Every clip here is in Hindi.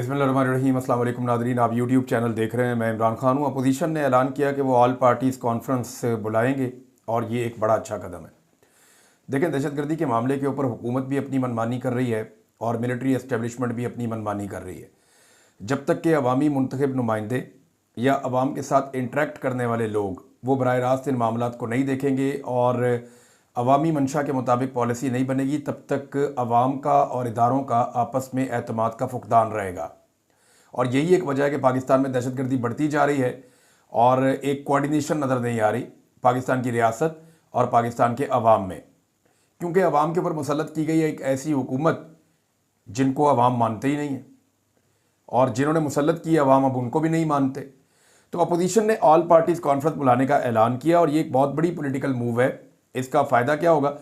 बिस्मिल्लाहिर्रहमानिर्रहीम। अस्सलाम वालेकुम नादरीन, आप यूट्यूब चैनल देख रहे हैं। मैं इमरान खान हूँ। अपोजिशन ने ऐलान किया कि वो ऑल पार्टीज़ कॉन्फ्रेंस बुलाएंगे और ये एक बड़ा अच्छा कदम है। देखें, दहशतगर्दी के मामले के ऊपर हुकूमत भी अपनी मनमानी कर रही है और मिलिट्री एस्टेब्लिशमेंट भी अपनी मनमानी कर रही है। जब तक कि अवामी मुंतखब नुमाइंदे या अवाम के साथ इंटरेक्ट करने वाले लोग वो बराह रास्त इन मामलात को नहीं देखेंगे और अवामी मंशा के मुताबिक पॉलिसी नहीं बनेगी, तब तक अवाम का और इदारों का आपस में एतमाद का फुकदान रहेगा। और यही एक वजह है कि पाकिस्तान में दहशतगर्दी बढ़ती जा रही है और एक कोऑर्डिनेशन नज़र नहीं आ रही पाकिस्तान की रियासत और पाकिस्तान के अवाम में, क्योंकि अवाम के ऊपर मुसल्लत की गई है एक ऐसी हुकूमत जिनको अवाम मानते ही नहीं है और जिन्होंने मुसल्लत की अवाम अब उनको भी नहीं मानते। तो अपोजिशन ने ऑल पार्टीज़ कॉन्फ्रेंस बुलाने का ऐलान किया और ये एक बहुत बड़ी पॉलिटिकल मूव है। इसका फ़ायदा क्या होगा?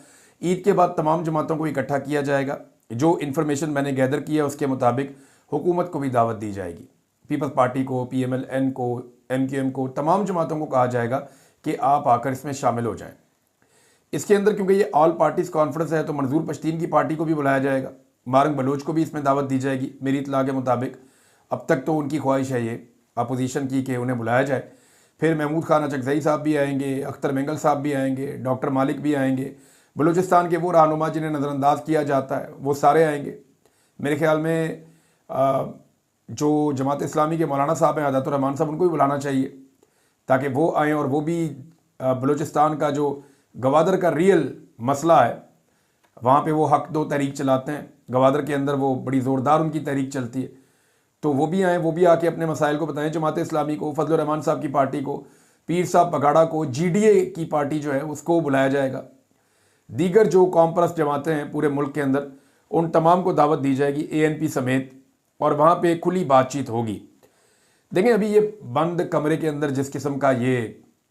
ईद के बाद तमाम जमातों को इकट्ठा किया जाएगा। जो इन्फॉर्मेशन मैंने गैदर किया उसके मुताबिक हुकूमत को भी दावत दी जाएगी, पीपल्स पार्टी को, PMLN को, MQM को, तमाम जमातों को कहा जाएगा कि आप आकर इसमें शामिल हो जाएं। इसके अंदर क्योंकि ये ऑल पार्टीज़ कॉन्फ्रेंस है तो मंजूर पश्तीन की पार्टी को भी बुलाया जाएगा, मारंग बलोच को भी इसमें दावत दी जाएगी मेरी इत्तला के मुताबिक। अब तक तो उनकी ख्वाहिश है ये अपोजिशन की कि उन्हें बुलाया जाए। फिर महमूद खान अचकज़ई साहब भी आएंगे, अख्तर मेंगल साहब भी आएंगे, डॉक्टर मालिक भी आएंगे, बलूचिस्तान के वो रहनुमा जिन्हें नज़रअंदाज किया जाता है वो सारे आएंगे। मेरे ख्याल में जो जमात इस्लामी के मौलाना साहब हैं आदातुर रहमान साहब, उनको भी बुलाना चाहिए ताकि वो आएँ और वो भी बलूचिस्तान का जो गवादर का रियल मसला है वहाँ पे वो हक दो तहरीक चलाते हैं। गवादर के अंदर वो बड़ी ज़ोरदार उनकी तहरीक चलती है, तो वो भी आएँ, वो भी आके अपने मसाइल को बताएं जमात इस्लामी को, फजल रहमान साहब की पार्टी को, पीर साहब पगाड़ा को, GDA की पार्टी जो है उसको बुलाया जाएगा। दीगर जो कौम परस्त जमातें हैं पूरे मुल्क के अंदर उन तमाम को दावत दी जाएगी, ANP समेत, और वहाँ पे खुली बातचीत होगी। देखें, अभी ये बंद कमरे के अंदर जिस किस्म का ये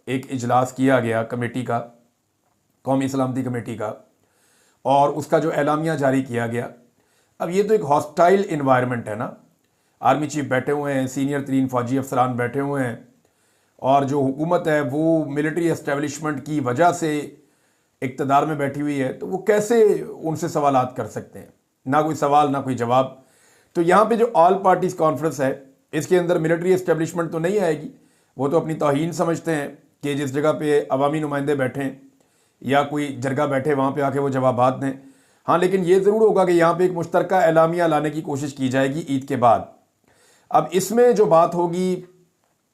एक इजलास किया गया कमेटी का, कौमी सलामती कमेटी का, और उसका जो एलामिया जारी किया गया, अब ये तो एक हॉस्टाइल इन्वायरमेंट है ना। आर्मी चीफ बैठे हुए हैं, सीनियर तरीन फ़ौजी अफसरान बैठे हुए हैं और जो हुकूमत है वो मिलिट्री एस्टेब्लिशमेंट की वजह से इक़्तिदार में बैठी हुई है, तो वो कैसे उनसे सवालात कर सकते हैं? ना कोई सवाल ना कोई जवाब। तो यहाँ पे जो ऑल पार्टीज़ कॉन्फ्रेंस है इसके अंदर मिलिट्री एस्टेब्लिशमेंट तो नहीं आएगी। वो तो अपनी तौहीन समझते हैं कि जिस जगह पे अवामी नुमाइंदे बैठें या कोई जरगा बैठे वहाँ पे आके वो जवाबात दें। हाँ, लेकिन ये ज़रूर होगा कि यहाँ पे एक मुश्तरका एलामिया लाने की कोशिश की जाएगी ईद के बाद। अब इसमें जो बात होगी,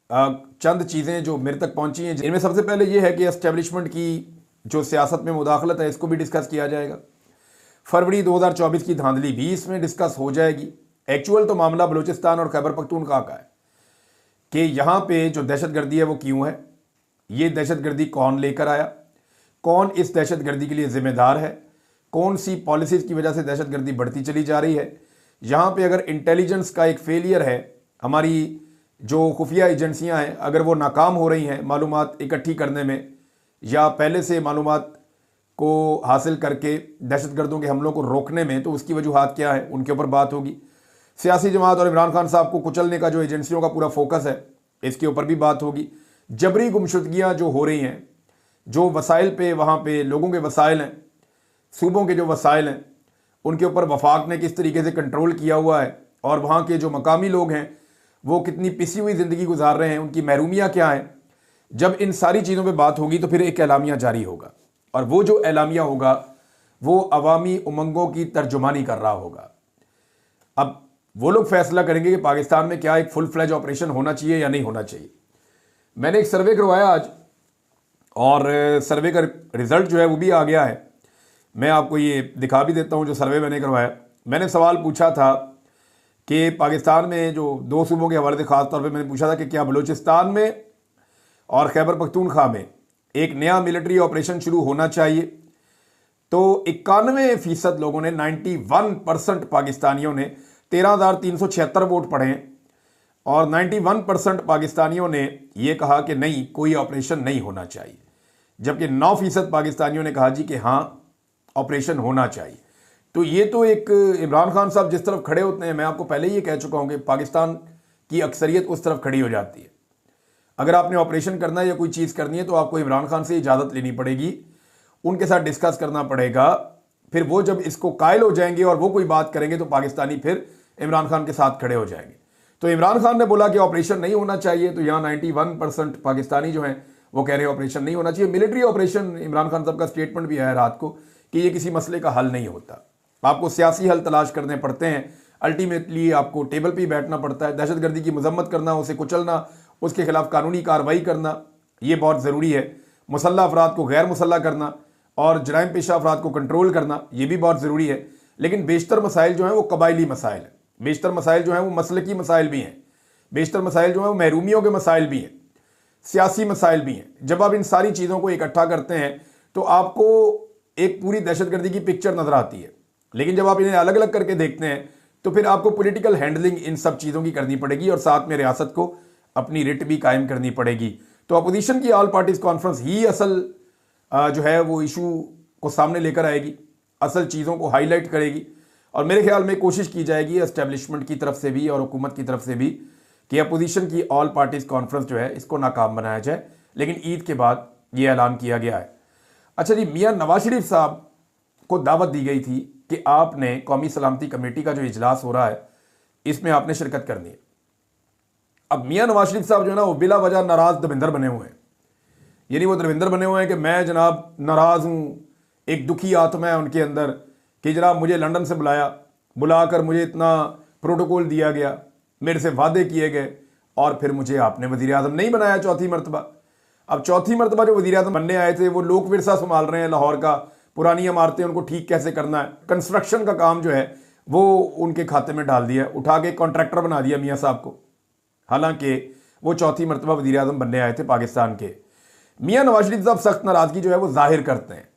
चंद चीज़ें जो मेरे तक पहुँची हैं, इनमें सबसे पहले ये है कि एस्टेब्लिशमेंट की जो सियासत में मुदाखलत है इसको भी डिस्कस किया जाएगा। फरवरी 2024 की धांधली भी इसमें डिस्कस हो जाएगी। एक्चुअल तो मामला बलूचिस्तान और खैबर पख्तूनख्वा का है कि यहाँ पे जो दहशतगर्दी है वो क्यों है, ये दहशतगर्दी कौन लेकर आया, कौन इस दहशतगर्दी के लिए ज़िम्मेदार है, कौन सी पॉलिसीज़ की वजह से दहशतगर्दी बढ़ती चली जा रही है। यहाँ पे अगर इंटेलिजेंस का एक फेलियर है, हमारी जो खुफिया एजेंसियाँ हैं अगर वो नाकाम हो रही हैं मालूमात इकट्ठी करने में या पहले से मालूमात को हासिल करके दहशतगर्दों के हमलों को रोकने में, तो उसकी वजूहात क्या है उनके ऊपर बात होगी। सियासी जमात और इमरान खान साहब को कुचलने का जो एजेंसियों का पूरा फोकस है इसके ऊपर भी बात होगी। जबरी गुमशुदगियाँ जो हो रही हैं, जो वसाइल पे वहाँ पे लोगों के वसाइल हैं, सूबों के जो वसाइल हैं उनके ऊपर वफाक ने किस तरीके से कंट्रोल किया हुआ है और वहाँ के जो मकामी लोग हैं वो कितनी पिसी हुई ज़िंदगी गुजार रहे हैं, उनकी महरूमियाँ क्या हैं। जब इन सारी चीज़ों पे बात होगी तो फिर एक एलामिया जारी होगा और वो जो एलामिया होगा वो अवामी उमंगों की तर्जुमानी कर रहा होगा। अब वो लोग फैसला करेंगे कि पाकिस्तान में क्या एक फुल फ्लैज ऑपरेशन होना चाहिए या नहीं होना चाहिए। मैंने एक सर्वे करवाया आज और सर्वे का रिज़ल्ट जो है वो भी आ गया है। मैं आपको ये दिखा भी देता हूँ जो सर्वे मैंने करवाया। मैंने सवाल पूछा था कि पाकिस्तान में जो दो सूबों के हवाले से ख़ास तौर पे मैंने पूछा था कि क्या बलूचिस्तान में और खैबर पख्तूनख्वा में एक नया मिलिट्री ऑपरेशन शुरू होना चाहिए। तो 91% लोगों ने, 91% पाकिस्तानियों ने 13,376 वोट पढ़े और 91% पाकिस्तानियों ने यह कहा कि नहीं, कोई ऑपरेशन नहीं होना चाहिए, जबकि 9% पाकिस्तानियों ने कहा जी कि हाँ ऑपरेशन होना चाहिए। तो ये तो एक इमरान खान साहब जिस तरफ खड़े होते हैं, मैं आपको पहले ही ये कह चुका हूँ कि पाकिस्तान की अक्सरियत उस तरफ खड़ी हो जाती है। अगर आपने ऑपरेशन करना है या कोई चीज़ करनी है तो आपको इमरान खान से इजाज़त लेनी पड़ेगी, उनके साथ डिस्कस करना पड़ेगा। फिर वो जब इसको कायल हो जाएंगे और वो कोई बात करेंगे तो पाकिस्तानी फिर इमरान खान के साथ खड़े हो जाएंगे। तो इमरान खान ने बोला कि ऑपरेशन नहीं होना चाहिए, तो यहाँ 91% पाकिस्तानी जो हैं वो कह रहे हैं ऑपरेशन नहीं होना चाहिए। मिलिट्री ऑपरेशन, इमरान खान साहब का स्टेटमेंट भी आया रात को कि ये किसी मसले का हल नहीं होता, आपको सियासी हल तलाश करने पड़ते हैं, अल्टीमेटली आपको टेबल पर बैठना पड़ता है। दहशतगर्दी की मजम्मत करना, उसे कुचलना, उसके खिलाफ कानूनी कार्रवाई करना, ये बहुत ज़रूरी है। मुसल्ला अफराद को गैर मुसल्ला करना और जराइम पेशा अफराद को कंट्रोल करना, ये भी बहुत ज़रूरी है। लेकिन बेशतर मसाइल जो हैं वो कबायली मसाइल हैं, बेशतर मसाइल जो हैं वो मसलकी मसाइल भी हैं, बेशतर मसाइल जो हैं वो महरूमियों के मसाइल भी हैं, सियासी मसाइल भी हैं। जब आप इन सारी चीज़ों को इकट्ठा करते हैं तो आपको एक पूरी दहशतगर्दी की पिक्चर नज़र आती है। लेकिन जब आप इन्हें अलग अलग करके देखते हैं तो फिर आपको पॉलिटिकल हैंडलिंग इन सब चीज़ों की करनी पड़ेगी और साथ में रियासत को अपनी रिट भी कायम करनी पड़ेगी। तो अपोजिशन की ऑल पार्टीज कॉन्फ्रेंस ही असल जो है वो इशू को सामने लेकर आएगी, असल चीज़ों को हाईलाइट करेगी और मेरे ख्याल में कोशिश की जाएगी एस्टेब्लिशमेंट की तरफ से भी और हुकूमत की तरफ से भी कि अपोजिशन की ऑल पार्टीज कॉन्फ्रेंस जो है इसको नाकाम बनाया जाए। लेकिन ईद के बाद ये ऐलान किया गया है। अच्छा जी, मियाँ नवाज शरीफ साहब को दावत दी गई थी कि आपने कौमी सलामती कमेटी का जो इजलास हो रहा है इसमें आपने शिरकत करनी है। अब मियाँ नवाज शरीफ साहब जो है ना वो बिला वजह नाराज दविंदर बने हुए हैं, यानी वो दविंदर बने हुए हैं कि मैं जनाब नाराज़ हूँ, एक दुखी आत्मा है उनके अंदर कि जनाब मुझे लंदन से बुलाकर मुझे इतना प्रोटोकॉल दिया गया, मेरे से वादे किए गए और फिर मुझे आपने वज़ीर आज़म नहीं बनाया चौथी मरतबा। अब चौथी मरतबा जो वज़ीर आज़म बनने आए थे वो लोक विरसा संभाल रहे हैं लाहौर का, पुरानी इमारतें उनको ठीक कैसे करना है, कंस्ट्रक्शन का काम जो है वो उनके खाते में डाल दिया, उठा के कॉन्ट्रैक्टर बना दिया मियाँ साहब को। हालांकि वो चौथी मरतबा वज़ीर आज़म बनने आए थे पाकिस्तान के। मियाँ नवाज शरीफ साहब सख्त नाराज़गी जो है वो जाहिर करते हैं,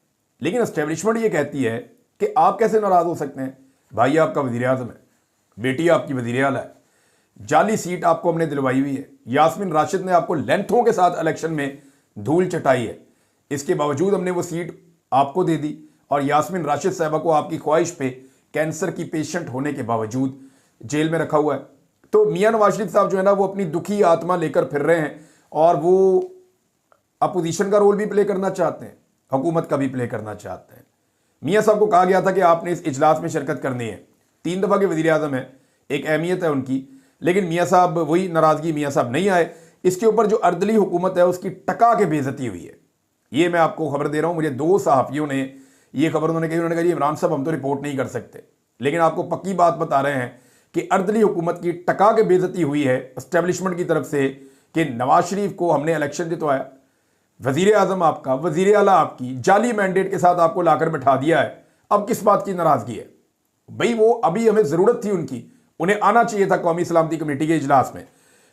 लेकिन एस्टेब्लिशमेंट ये कहती है कि आप कैसे नाराज़ हो सकते हैं, भाई आपका वज़ीर आज़म है, बेटी आपकी वज़ीर आला है, जाली सीट आपको हमने दिलवाई हुई है, यास्मीन राशिद ने आपको लेंथों के साथ इलेक्शन में धूल चटाई है, इसके बावजूद हमने वो सीट आपको दे दी और यास्मीन राशिद साहबा को आपकी ख्वाहिश पे कैंसर की पेशेंट होने के बावजूद जेल में रखा हुआ है। तो मियाँ नवाज शरीफ साहब जो है ना वो अपनी दुखी आत्मा लेकर फिर रहे हैं और वो अपोजिशन का रोल भी प्ले करना चाहते हैं, हुकूमत का भी प्ले करना चाहते हैं। मियाँ साहब को कहा गया था कि आपने इस इजलास में शिरकत करनी है, 3 दफ़ा के वज़ीर आज़म है, एक अहमियत है उनकी, लेकिन मियाँ साहब वही नाराज़गी, मियाँ साहब नहीं आए। इसके ऊपर जो अर्दली हुकूमत है उसकी टका के बेइज्जती हुई है। ये मैं आपको खबर दे रहा हूँ, मुझे 2 सहाफ़ियों ने ये खबर उन्होंने कहा जी इमरान साहब हम तो रिपोर्ट नहीं कर सकते, लेकिन आपको पक्की बात बता रहे हैं कि अर्दली हुकूमत की टका के बेइज्जती हुई है एस्टेब्लिशमेंट की तरफ से कि नवाज शरीफ को हमने इलेक्शन जितवाया, वज़ीर आज़म आपका, वज़ीर आला आपकी, जाली मैंडेट के साथ आपको लाकर बैठा दिया है, अब किस बात की नाराज़गी है भाई? वो अभी हमें ज़रूरत थी उनकी, उन्हें आना चाहिए था कौमी सलामती कमेटी के इजलास में,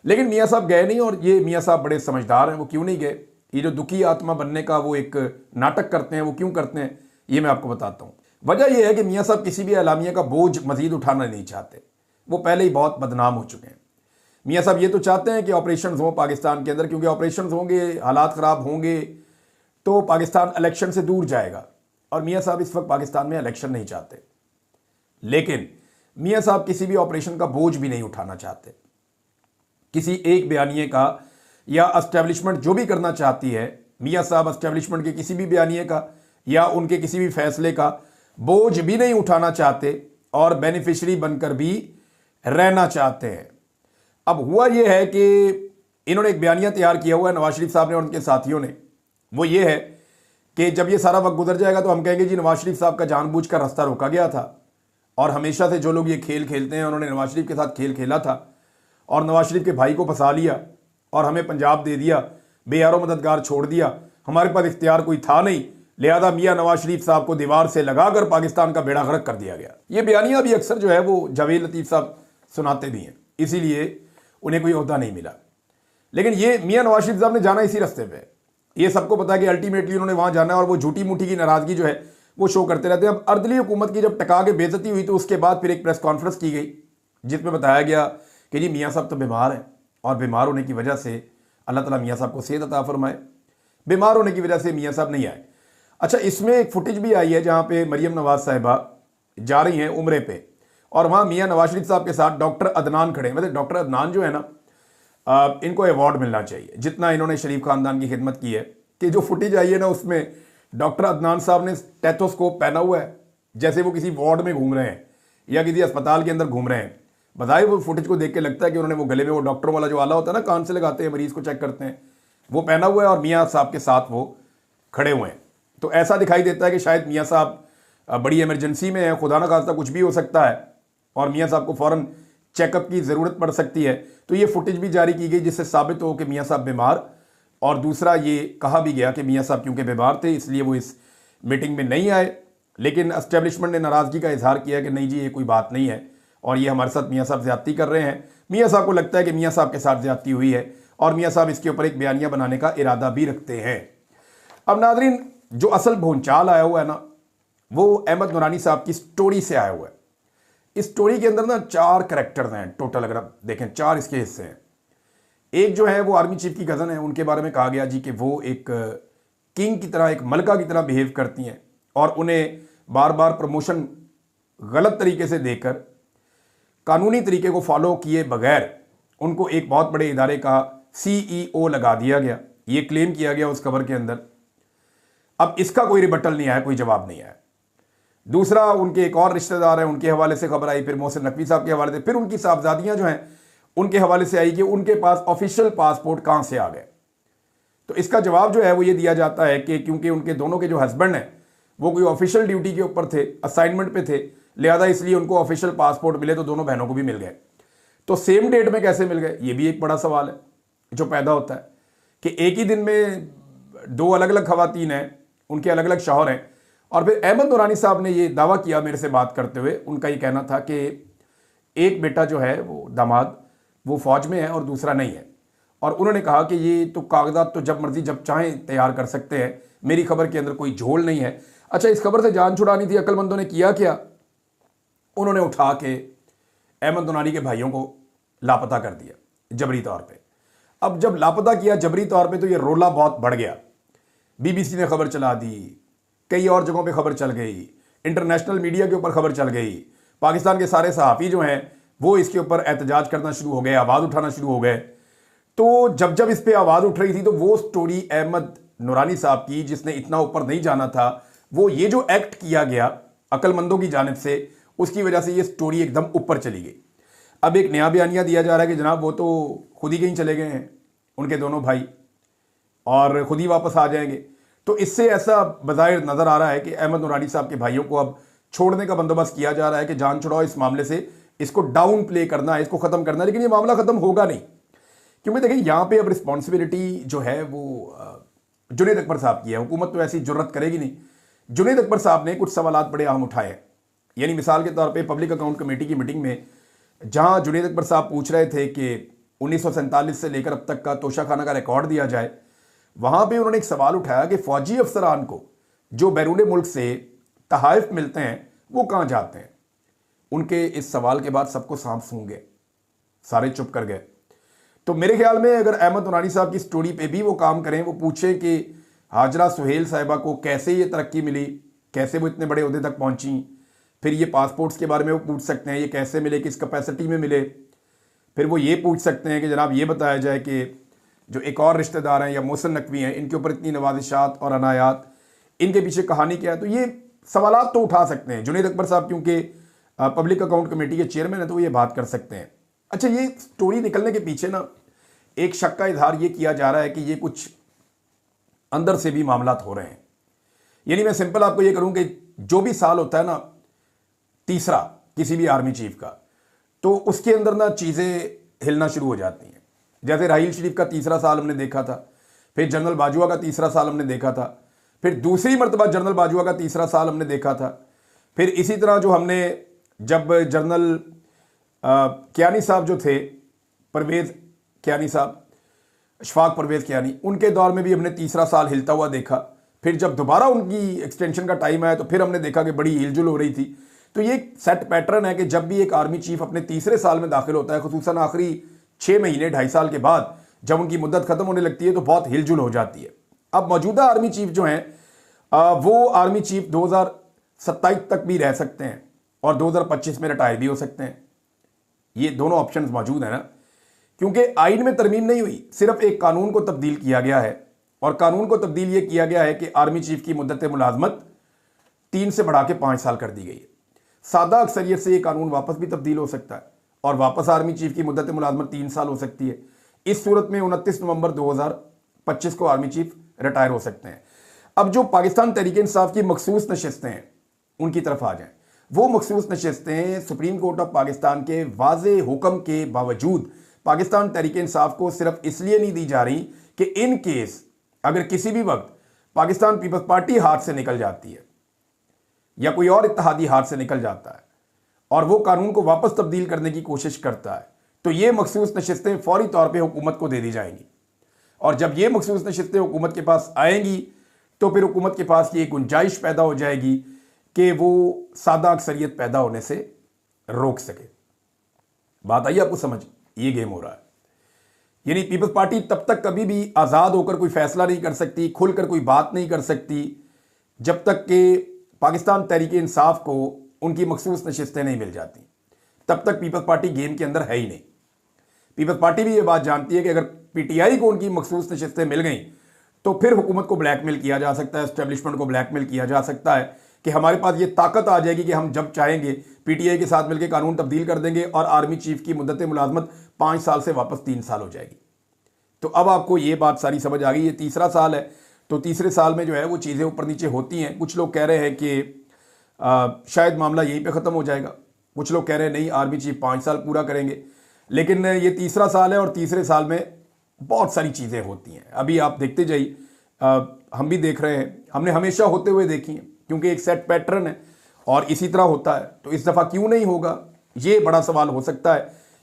लेकिन मियाँ साहब गए नहीं। और ये मियाँ साहब बड़े समझदार हैं, वो क्यों नहीं गए? ये जो दुखी आत्मा बनने का वो एक नाटक करते हैं, वो क्यों करते हैं ये मैं आपको बताता हूँ। वजह यह है कि मियाँ साहब किसी भी एलामिया का बोझ मजीद उठाना नहीं चाहते, वो पहले ही बहुत बदनाम हो चुके हैं। मियाँ साहब ये तो चाहते हैं कि ऑपरेशन हों पाकिस्तान के अंदर, क्योंकि ऑपरेशन होंगे, हालात ख़राब होंगे तो पाकिस्तान इलेक्शन से दूर जाएगा, और मियाँ साहब इस वक्त पाकिस्तान में इलेक्शन नहीं चाहते। लेकिन मियाँ साहब किसी भी ऑपरेशन का बोझ भी नहीं उठाना चाहते, किसी एक बयानिए का या एस्टेब्लिशमेंट जो भी करना चाहती है, मियाँ साहब एस्टेब्लिशमेंट के किसी भी बयानिए का या उनके किसी भी फैसले का बोझ भी नहीं उठाना चाहते और बेनिफिशरी बनकर भी रहना चाहते हैं। अब हुआ यह है कि इन्होंने एक बयानिया तैयार किया हुआ है नवाज शरीफ साहब ने और उनके साथियों ने, वो ये है कि जब ये सारा वक्त गुजर जाएगा तो हम कहेंगे जी नवाज शरीफ साहब का जानबूझकर रास्ता रोका गया था और हमेशा से जो लोग ये खेल खेलते हैं उन्होंने नवाज शरीफ के साथ खेल खेला था और नवाज शरीफ के भाई को फंसा लिया और हमें पंजाब दे दिया, बेयारो मददगार छोड़ दिया, हमारे पास इख्तियार कोई था नहीं, लिहाजा मियाँ नवाज शरीफ साहब को दीवार से लगाकर पाकिस्तान का बेड़ा गर्क कर दिया गया। ये बयानिया भी अक्सर जो है वो जावेद लतीफ़ साहब सुनाते भी हैं, इसीलिए उन्हें कोई ओहदा नहीं मिला। लेकिन ये मियाँ नवाज शरीफ साहब ने जाना इसी रास्ते पे, ये सबको पता है कि अल्टीमेटली उन्होंने वहाँ जाना है और वो झूठी मूठी की नाराज़गी जो है वो शो करते रहते हैं। अब अर्दली हुकूमत की जब टका के बेइज्जती हुई तो उसके बाद फिर एक प्रेस कॉन्फ्रेंस की गई जिसमें बताया गया कि जी मियाँ साहब तो बीमार हैं और बीमार होने की वजह से अल्लाह ताला मियाँ साहब को सेहत अता फरमाए, बीमार होने की वजह से मियाँ साहब नहीं आए। अच्छा, इसमें एक फुटेज भी आई है जहाँ पे मरियम नवाज साहिबा जा रही हैं उम्रे पे और वहाँ मियाँ नवाज शरीफ साहब के साथ डॉक्टर अदनान खड़े हैं। मतलब डॉक्टर अदनान जो है ना, इनको अवार्ड मिलना चाहिए जितना इन्होंने शरीफ खानदान की खिदमत की है। कि जो फुटेज आई है ना उसमें डॉक्टर अदनान साहब ने स्टेथोस्कोप पहना हुआ है जैसे वो किसी वार्ड में घूम रहे हैं या किसी अस्पताल के अंदर घूम रहे हैं, बधाई वो फुटेज को देख के लगता है कि उन्होंने वो गले में वो डॉक्टरों वाला जो आला होता है ना, कान से लगाते हैं मरीज को चेक करते हैं, वो पहना हुआ है और मियाँ साहब के साथ वो खड़े हुए हैं। तो ऐसा दिखाई देता है कि शायद मियाँ साहब बड़ी इमरजेंसी में है, खुदा ना खास्ता कुछ भी हो सकता है और मियाँ साहब को फ़ौरन चेकअप की ज़रूरत पड़ सकती है। तो ये फुटेज भी जारी की गई जिससे साबित हो कि मियाँ साहब बीमार, और दूसरा ये कहा भी गया कि मियाँ साहब क्योंकि बीमार थे इसलिए वो इस मीटिंग में नहीं आए। लेकिन एस्टेब्लिशमेंट ने नाराज़गी का इजहार किया कि नहीं जी ये कोई बात नहीं है और ये हमारे साथ मियाँ साहब ज़्यादती कर रहे हैं। मियाँ साहब को लगता है कि मियाँ साहब के साथ ज़्यादती हुई है और मियाँ साहब इसके ऊपर एक बयानिया बनाने का इरादा भी रखते हैं। अब नादरीन, जो असल भूंचाल आया हुआ है ना, वो अहमद नूरानी साहब की स्टोरी से आया हुआ है। इस स्टोरी के अंदर ना 4 कैरेक्टर्स हैं टोटल, अगर आप देखें 4 इसके हिस्से हैं। एक जो है वो आर्मी चीफ की कज़न है, उनके बारे में कहा गया जी कि वो एक किंग की तरह, एक मलका की तरह बिहेव करती हैं और उन्हें बार बार प्रमोशन गलत तरीके से देकर, कानूनी तरीके को फॉलो किए बगैर उनको एक बहुत बड़े इदारे का CEO लगा दिया गया। ये क्लेम किया गया उस खबर के अंदर। अब इसका कोई रिबटल नहीं आया, कोई जवाब नहीं आया। दूसरा, उनके एक और रिश्तेदार हैं, उनके हवाले से खबर आई, फिर मोहसिन नकवी साहब के हवाले से, फिर उनकी साहबजादियां जो हैं उनके हवाले से आई कि उनके पास ऑफिशियल पासपोर्ट कहां से आ गए। तो इसका जवाब जो है वो ये दिया जाता है कि क्योंकि उनके दोनों के जो हस्बैंड हैं वो कोई ऑफिशियल ड्यूटी के ऊपर थे, असाइनमेंट पे थे, लिहाजा इसलिए उनको ऑफिशियल पासपोर्ट मिले तो दोनों बहनों को भी मिल गए। तो सेम डेट में कैसे मिल गए, ये भी एक बड़ा सवाल है जो पैदा होता है कि एक ही दिन में 2 अलग अलग खवातीन हैं, उनके अलग अलग शौहर हैं। और फिर अहमद नूरानी साहब ने ये दावा किया मेरे से बात करते हुए, उनका ये कहना था कि एक बेटा जो है वो दामाद वो फौज में है और दूसरा नहीं है, और उन्होंने कहा कि ये तो कागजात तो जब मर्जी जब चाहें तैयार कर सकते हैं, मेरी खबर के अंदर कोई झोल नहीं है। अच्छा, इस खबर से जान छुड़ानी थी, अक्लमंदों ने किया क्या, उन्होंने उठा के अहमद नूरानी के भाइयों को लापता कर दिया जबरी तौर पे। अब जब लापता किया जबरी तौर पे तो ये रोला बहुत बढ़ गया। BBC ने खबर चला दी, कई और जगहों पे खबर चल गई, इंटरनेशनल मीडिया के ऊपर खबर चल गई, पाकिस्तान के सारे सहाफ़ी जो हैं वो इसके ऊपर एहतजाज करना शुरू हो गए, आवाज़ उठाना शुरू हो गए। तो जब जब इस पर आवाज़ उठ रही थी तो वो स्टोरी अहमद नूरानी साहब की, जिसने इतना ऊपर नहीं जाना था, वो ये जो एक्ट किया गया अक्लमंदों की जानिब से, उसकी वजह से ये स्टोरी एकदम ऊपर चली गई। अब एक नया बयानिया दिया जा रहा है कि जनाब वो तो खुद ही कहीं चले गए हैं उनके दोनों भाई और खुद ही वापस आ जाएंगे। तो इससे ऐसा बज़ाहिर नज़र आ रहा है कि अहमद नूरानी साहब के भाइयों को अब छोड़ने का बंदोबस्त किया जा रहा है कि जान छुड़ाओ इस मामले से, इसको डाउन प्ले करना है, इसको ख़त्म करना है। लेकिन ये मामला ख़त्म होगा नहीं, क्योंकि देखिए यहाँ पे अब रिस्पॉन्सिबिलिटी जो है वो जुनैद अकबर साहब की है। हुकूमत तो ऐसी जुर्रत करेगी नहीं। जुनैद अकबर साहब ने कुछ सवालात बड़े अहम उठाए हैं। यानी मिसाल के तौर पे पब्लिक अकाउंट कमेटी की मीटिंग में जहाँ जुनैद अकबर साहब पूछ रहे थे कि 1947 से लेकर अब तक का तोशाखाना का रिकॉर्ड दिया जाए, वहाँ पे उन्होंने एक सवाल उठाया कि फ़ौजी अफसरान को जो बैरून मुल्क से तहाइफ मिलते हैं वो कहाँ जाते हैं। उनके इस सवाल के बाद सबको सांप सूंघ गए, सारे चुप कर गए। तो मेरे ख्याल में अगर अहमद नूरानी साहब की स्टोरी पे भी वो काम करें, वो पूछें कि हाजरा सुहेल साहिबा को कैसे ये तरक्की मिली, कैसे वो इतने बड़े ओहदे तक पहुंची, फिर ये पासपोर्ट्स के बारे में वो पूछ सकते हैं ये कैसे मिले, किस कैपेसिटी में मिले। फिर वो ये पूछ सकते हैं कि जनाब ये बताया जाए कि जो एक और रिश्तेदार हैं या मोहसिन नकवी हैं, इनके ऊपर इतनी नवाजिशात और अनायात, इनके पीछे कहानी क्या है। तो ये सवालात तो उठा सकते हैं। जुनैद अकबर साहब क्योंकि पब्लिक अकाउंट कमेटी के चेयरमैन है तो ये बात कर सकते हैं। अच्छा, ये स्टोरी निकलने के पीछे ना एक शक का इजहार ये किया जा रहा है कि ये कुछ अंदर से भी मामलात हो रहे हैं। यानी मैं सिंपल आपको ये करूं कि जो भी साल होता है ना तीसरा किसी भी आर्मी चीफ का, तो उसके अंदर ना चीज़ें हिलना शुरू हो जाती हैं। जैसे राहील शरीफ का तीसरा साल हमने देखा था, फिर जनरल बाजवा का तीसरा साल हमने देखा था, फिर दूसरी मरतबा जनरल बाजवा का तीसरा साल हमने देखा था। फिर इसी तरह जो हमने जब जनरल कियानी साहब जो थे, परवेज़ कियानी साहब, अशफाक परवेज़ कियानी, उनके दौर में भी हमने तीसरा साल हिलता हुआ देखा। फिर जब दोबारा उनकी एक्सटेंशन का टाइम आया तो फिर हमने देखा कि बड़ी हिलजुल हो रही थी। तो ये सेट पैटर्न है कि जब भी एक आर्मी चीफ अपने तीसरे साल में दाखिल होता है, खुसूसन आखिरी 6 महीने 2.5 साल के बाद जब उनकी मुद्दत खत्म होने लगती है तो बहुत हिलजुल हो जाती है। अब मौजूदा आर्मी चीफ जो हैं वो आर्मी चीफ 2027 तक भी रह सकते हैं और 2025 में रिटायर भी हो सकते हैं। ये दोनों ऑप्शंस मौजूद हैं ना, क्योंकि आइन में तरमीम नहीं हुई, सिर्फ एक कानून को तब्दील किया गया है। और कानून को तब्दील ये किया गया है कि आर्मी चीफ की मुद्दत मुलाजमत 3 से बढ़ा के 5 साल कर दी गई है। सादा अक्सरियत से ये कानून वापस भी तब्दील हो सकता है और वापस आर्मी चीफ की मुद्दत मुलाजमत 3 साल हो सकती है। इस सूरत में 29 नवंबर 2025 को आर्मी चीफ रिटायर हो सकते हैं। अब जो पाकिस्तान तहरीक इंसाफ की मखसूस नशिस्तें हैं उनकी तरफ आ जाएं। वो मखसूस नशिस्तें सुप्रीम कोर्ट ऑफ पाकिस्तान के वाज़े हुक्म के बावजूद पाकिस्तान तहरीक इंसाफ को सिर्फ इसलिए नहीं दी जा रही कि इन केस अगर किसी भी वक्त पाकिस्तान पीपल्स पार्टी हाथ से निकल जाती है या कोई और इत्तेहादी हाथ से निकल जाता है और वो कानून को वापस तब्दील करने की कोशिश करता है, तो ये मखसूस नशिस्तें फौरी तौर पे हुकूमत को दे दी जाएंगी। और जब ये मखसूस नशिस्तें हुकूमत के पास आएंगी तो फिर हुकूमत के पास ये गुंजाइश पैदा हो जाएगी कि वो सादा अक्सरियत पैदा होने से रोक सके। बात आई आपको समझ? ये गेम हो रहा है। यानी पीपल्स पार्टी तब तक कभी भी आज़ाद होकर कोई फैसला नहीं कर सकती, खुलकर कोई बात नहीं कर सकती, जब तक कि पाकिस्तान तहरीक इंसाफ को उनकी मखसूस नशिस्तें नहीं मिल जाती। तब तक पीपल्स पार्टी गेम के अंदर है ही नहीं। पीपल्स पार्टी भी ये बात जानती है कि अगर पीटीआई को उनकी मखसूस नशिस्तें मिल गई तो फिर हुकूमत को ब्लैकमेल किया जा सकता है, एस्टेब्लिशमेंट को ब्लैकमेल किया जा सकता है कि हमारे पास ये ताकत आ जाएगी कि हम जब चाहेंगे पीटीआई के साथ मिलकर कानून तब्दील कर देंगे और आर्मी चीफ की मुद्दत मुलाजमत 5 साल से वापस 3 साल हो जाएगी। तो अब आपको ये बात सारी समझ आ गई। ये तीसरा साल है, तो तीसरे साल में जो है वो चीज़ें ऊपर नीचे होती हैं। कुछ लोग कह रहे हैं कि शायद मामला यहीं पे ख़त्म हो जाएगा, कुछ लोग कह रहे हैं नहीं आर्मी चीफ 5 साल पूरा करेंगे। लेकिन ये तीसरा साल है और तीसरे साल में बहुत सारी चीज़ें होती हैं। अभी आप देखते जाइए, हम भी देख रहे हैं, हमने हमेशा होते हुए देखी हैं क्योंकि एक सेट पैटर्न है और इसी तरह होता है। तो इस दफ़ा क्यों नहीं होगा, ये बड़ा सवाल हो सकता है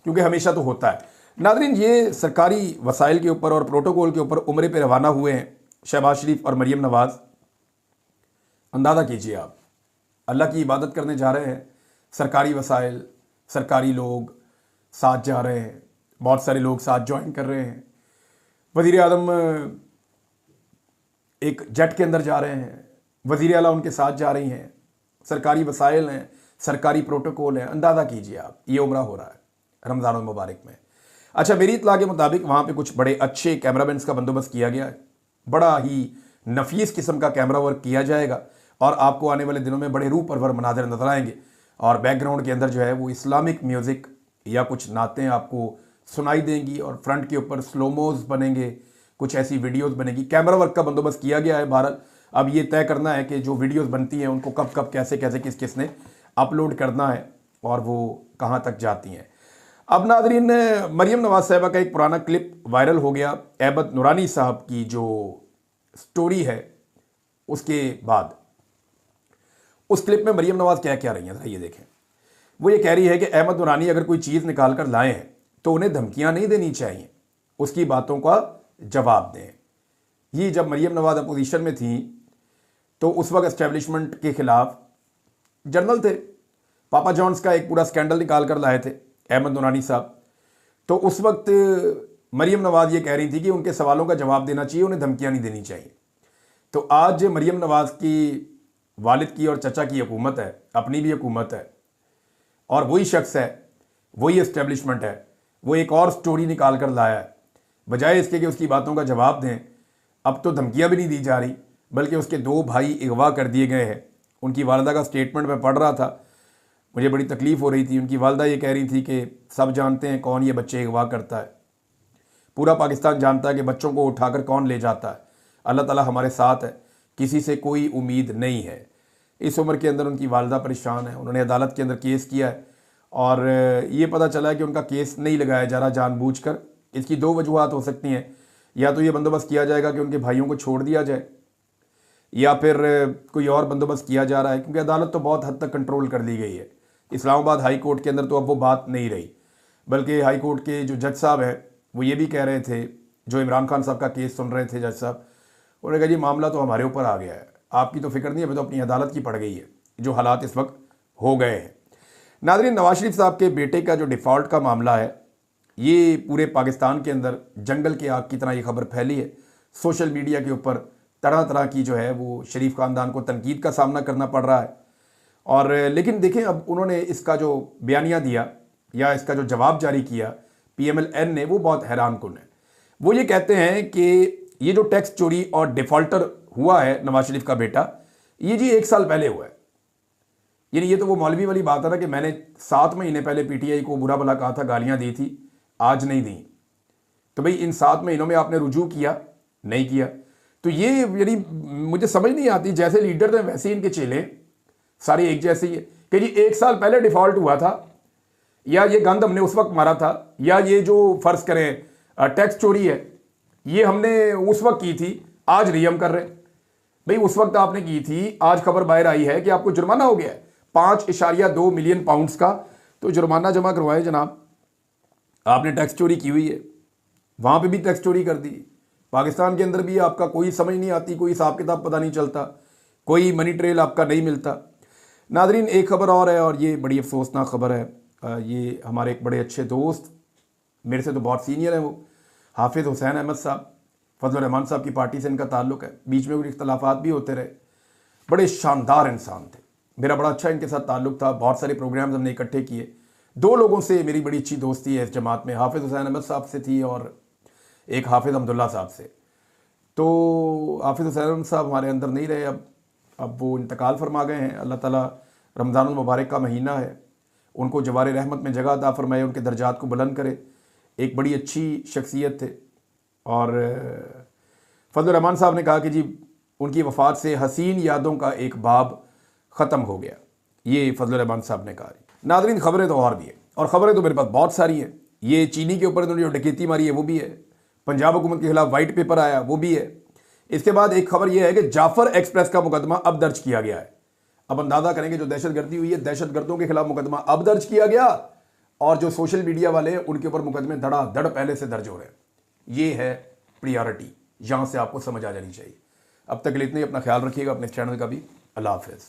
क्योंकि हमेशा तो होता है। नाज़रीन, ये सरकारी वसाइल के ऊपर और प्रोटोकॉल के ऊपर उम्रे पे रवाना हुए हैं शहबाज शरीफ और मरीम नवाज़। अंदाज़ा कीजिए आप, अल्लाह की इबादत करने जा रहे हैं, सरकारी वसाइल, सरकारी लोग साथ जा रहे हैं, बहुत सारे लोग साथ ज्वाइन कर रहे हैं। वज़ीर आज़म एक जेट के अंदर जा रहे हैं, वज़ीर आला उनके साथ जा रही हैं, सरकारी वसाइल हैं, सरकारी प्रोटोकॉल हैं। अंदाज़ा कीजिए आप, ये उम्रा हो रहा है रमज़ान मुबारक में। अच्छा, मेरी इत्तला के मुताबिक वहाँ पे कुछ बड़े अच्छे कैमरामैन का बंदोबस्त किया गया है, बड़ा ही नफीस किस्म का कैमरा वर्क किया जाएगा और आपको आने वाले दिनों में बड़े रूह परवर मनाज़र नजर आएंगे। और बैकग्राउंड के अंदर जो है वो इस्लामिक म्यूज़िक या कुछ नातें आपको सुनाई देंगी और फ्रंट के ऊपर स्लोमोज बनेंगे, कुछ ऐसी वीडियोस बनेगी। कैमरा वर्क का बंदोबस्त किया गया है। बहरहाल अब ये तय करना है कि जो वीडियोस बनती हैं उनको कब कब कैसे कैसे किस किस ने अपलोड करना है और वो कहाँ तक जाती हैं। अब नाज़रीन, मरीम नवाज़ साहिबा का एक पुराना क्लिप वायरल हो गया अहमद नूरानी साहब की जो स्टोरी है उसके बाद। उस क्लिप में मरीम नवाज़ क्या कह रही हैं, ये देखें। वो ये कह रही है कि अहमद नूरानी अगर कोई चीज़ निकाल कर लाए हैं तो उन्हें धमकियां नहीं देनी चाहिए, उसकी बातों का जवाब दें। ये जब मरीम नवाज़ अपोजिशन में थी तो उस वक्त एस्टेब्लिशमेंट के खिलाफ जर्नल थे, पापा जॉन्स का एक पूरा स्कैंडल निकाल कर लाए थे अहमद नूरानी साहब। तो उस वक्त मरीम नवाज़ ये कह रही थी कि उनके सवालों का जवाब देना चाहिए, उन्हें धमकियां नहीं देनी चाहिए। तो आज मरीम नवाज़ की वालिद की और चचा की हुकूमत है, अपनी भी हुकूमत है और वही शख्स है, वही एस्टेब्लिशमेंट है, वो एक और स्टोरी निकाल कर लाया है। बजाय इसके कि उसकी बातों का जवाब दें, अब तो धमकियां भी नहीं दी जा रही बल्कि उसके 2 भाई अगवा कर दिए गए हैं। उनकी वालदा का स्टेटमेंट मैं पढ़ रहा था, मुझे बड़ी तकलीफ़ हो रही थी। उनकी वालदा ये कह रही थी कि सब जानते हैं कौन ये बच्चे अगवा करता है, पूरा पाकिस्तान जानता है कि बच्चों को उठाकर कौन ले जाता है। अल्लाह ताला हमारे साथ है, किसी से कोई उम्मीद नहीं है। इस उम्र के अंदर उनकी वालदा परेशान है। उन्होंने अदालत के अंदर केस किया है और ये पता चला है कि उनका केस नहीं लगाया जा रहा जानबूझकर। इसकी 2 वजूहत हो सकती हैं, या तो ये बंदोबस्त किया जाएगा कि उनके भाइयों को छोड़ दिया जाए, या फिर कोई और बंदोबस्त किया जा रहा है क्योंकि अदालत तो बहुत हद तक कंट्रोल कर ली गई है। इस्लामाबाद हाई कोर्ट के अंदर तो अब वो बात नहीं रही, बल्कि हाई कोर्ट के जो जज साहब हैं वो ये भी कह रहे थे, जो इमरान खान साहब का केस सुन रहे थे जज साहब, उन्होंने कहा जी मामला तो हमारे ऊपर आ गया है, आपकी तो फिक्र नहीं है, तो अपनी अदालत की पड़ गई है जो हालात इस वक्त हो गए हैं। नाज़रीन, नवाज शरीफ साहब के बेटे का जो डिफ़ॉल्ट का मामला है, ये पूरे पाकिस्तान के अंदर जंगल की आग की तरह ये खबर फैली है। सोशल मीडिया के ऊपर तरह तरह की जो है वो शरीफ ख़ानदान को तनकीद का सामना करना पड़ रहा है। और लेकिन देखें, अब उन्होंने इसका जो बयानिया दिया या इसका जो जवाब जारी किया PMLN ने, वो बहुत हैरान कुन है। वो ये कहते हैं कि ये जो टैक्स चोरी और डिफ़ॉल्टर हुआ है नवाज शरीफ का बेटा, ये जी 1 साल पहले हुआ है। यानी ये तो वो मौलवी वाली बात है ना कि मैंने 7 महीने पहले पीटीआई को बुरा भला कहा था, गालियां दी थी, आज नहीं दी। तो भाई इन 7 महीनों में आपने रुजू किया? नहीं किया। तो ये यानी मुझे समझ नहीं आती, जैसे लीडर थे वैसे ही इनके चेले सारे एक जैसे ही है कि जी 1 साल पहले डिफॉल्ट हुआ था, या ये गंद हमने उस वक्त मारा था, या ये जो फर्ज करें टैक्स चोरी है ये हमने उस वक्त की थी, आज नहीं हम कर रहे। भाई उस वक्त आपने की थी, आज खबर बाहर आई है कि आपको जुर्माना हो गया है 5.2 मिलियन पाउंड्स का, तो जुर्माना जमा करवाए जनाब। आपने टैक्स चोरी की हुई है, वहां पे भी टैक्स चोरी कर दी, पाकिस्तान के अंदर भी आपका कोई समझ नहीं आती, कोई हिसाब किताब पता नहीं चलता, कोई मनी ट्रेल आपका नहीं मिलता। नादरीन एक खबर और है, और ये बड़ी अफसोसनाक खबर है। ये हमारे एक बड़े अच्छे दोस्त, मेरे से तो बहुत सीनियर हैं, वो हाफिज़ हुसैन अहमद साहब, फजल रहमान साहब की पार्टी से इनका ताल्लुक़ है, बीच में कुछ इख्तलाफात भी होते रहे, बड़े शानदार इंसान थे, मेरा बड़ा अच्छा इनके साथ ताल्लुक़ था, बहुत सारे प्रोग्राम्स हमने इकट्ठे किए। 2 लोगों से मेरी बड़ी अच्छी दोस्ती है इस जमात में, हाफिज़ हुसैन अहमद साहब से थी और एक हाफिज़ अब्दुल्ला साहब से। तो हाफिज़ हुसैन अहमद साहब हमारे अंदर नहीं रहे, अब वो इंतकाल फरमा गए हैं। अल्लाह ताला रमज़ानुल मुबारक का महीना है, उनको जवार रहमत में जगह अता फरमाए, उनके दर्जात को बुलंद करे। एक बड़ी अच्छी शख्सियत थे, और फजल रहमान साहब ने कहा कि जी उनकी वफ़ात से हसीन यादों का एक बाब ख़त्म हो गया, ये फजल रहमान साहब ने कहा। नाज़रीन खबरें तो और भी है, और ख़बरें तो मेरे पास बहुत सारी हैं। ये चीनी के ऊपर इन्होंने जो डकैती मारी है वो भी है, पंजाब हुकूमत के खिलाफ वाइट पेपर आया वो भी है। इसके बाद एक खबर यह है कि जाफ़र एक्सप्रेस का मुकदमा अब दर्ज किया गया है। अब अंदाज़ा करेंगे जो दहशतगर्दी हुई है, दहशतगर्दों के खिलाफ मुकदमा अब दर्ज किया गया, और जो सोशल मीडिया वाले हैं उनके ऊपर मुकदमे धड़ाधड़ पहले से दर्ज हो रहे हैं। ये है प्रियॉरिटी, यहां से आपको समझ आ जानी चाहिए। अब तक के लिए इतना ही, अपना ख्याल रखिएगा, अपने चैनल का भी। अल्लाह हाफिज़।